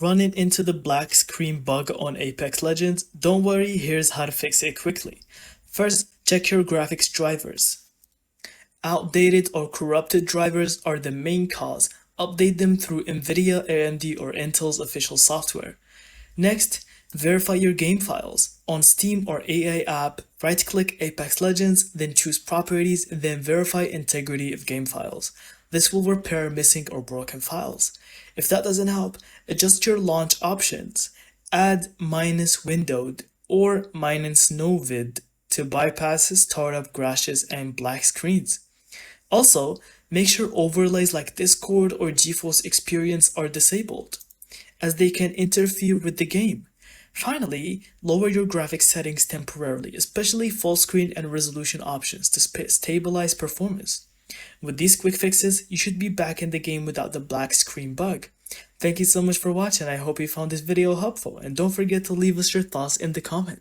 Running into the black screen bug on Apex Legends? Don't worry, here's how to fix it quickly. First, check your graphics drivers. Outdated or corrupted drivers are the main cause. Update them through NVIDIA, AMD, or Intel's official software. Next, verify your game files. On Steam or AI app, right-click Apex Legends, then choose Properties, then verify integrity of game files. This will repair missing or broken files. If that doesn't help, adjust your launch options. Add -windowed or -novid to bypass startup crashes and black screens. Also, make sure overlays like Discord or GeForce Experience are disabled, as they can interfere with the game. Finally, lower your graphics settings temporarily, especially full screen and resolution options to stabilize performance. With these quick fixes, you should be back in the game without the black screen bug. Thank you so much for watching. I hope you found this video helpful, and don't forget to leave us your thoughts in the comments.